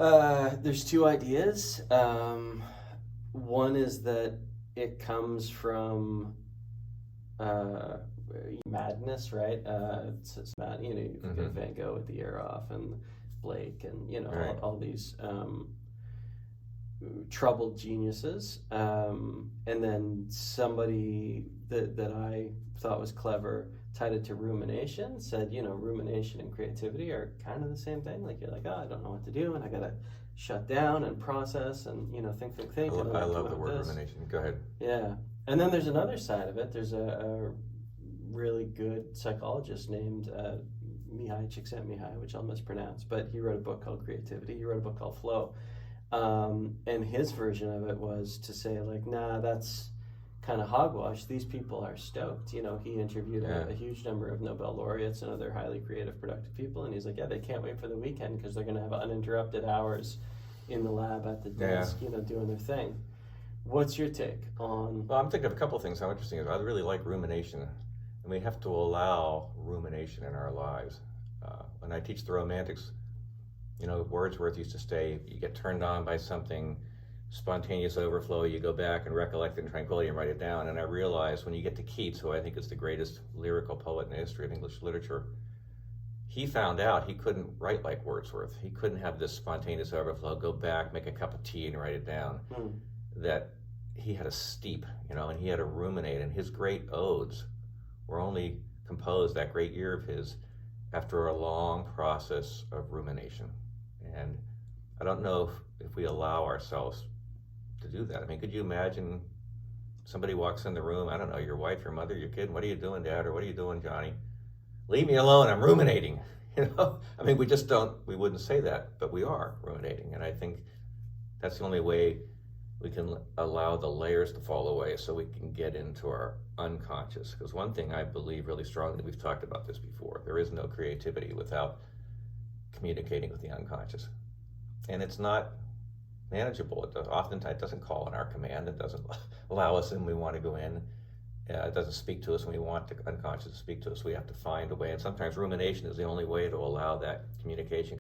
There's two ideas. One is that it comes from madness, right? It's mad, you've got Van Gogh with the ear off, and Blake, and Right. all these troubled geniuses. And then somebody that I thought was clever tied it to rumination, said, rumination and creativity are kind of the same thing. Like, you're like, oh, I don't know what to do, and I gotta shut down and process and think. I love the word rumination. Go ahead. Yeah. And then there's another side of it. There's a really good psychologist named Mihai Csikszentmihalyi, which I'll mispronounce, but he wrote a book called Creativity. He wrote a book called Flow. And his version of it was to say, like, nah, that's kind of hogwash. These people are stoked. He interviewed a huge number of Nobel laureates and other highly creative, productive people, and he's like, yeah, they can't wait for the weekend because they're going to have uninterrupted hours in the lab at the desk, doing their thing. What's your take on? Well, I'm thinking of a couple of things. How interesting is I really like rumination, and we have to allow rumination in our lives. When I teach the Romantics, Wordsworth used to say, you get turned on by something, spontaneous overflow, you go back and recollect it in tranquility and write it down. And I realized when you get to Keats, who I think is the greatest lyrical poet in the history of English literature, he found out he couldn't write like Wordsworth. He couldn't have this spontaneous overflow, go back, make a cup of tea and write it down. That he had to steep, and he had to ruminate. And his great odes were only composed, that great year of his, after a long process of rumination. And I don't know if we allow ourselves to do that. I mean, could you imagine somebody walks in the room, I don't know, your wife, your mother, your kid, what are you doing, Dad, or what are you doing, Johnny? Leave me alone, I'm ruminating. I mean, we wouldn't say that, but we are ruminating. And I think that's the only way we can allow the layers to fall away so we can get into our unconscious. Because one thing I believe really strongly, we've talked about this before, there is no creativity without communicating with the unconscious. And it's not manageable. Oftentimes it doesn't call on our command. It doesn't allow us in when we want to go in. It doesn't speak to us when we want the unconscious to speak to us. We have to find a way. And sometimes rumination is the only way to allow that communication.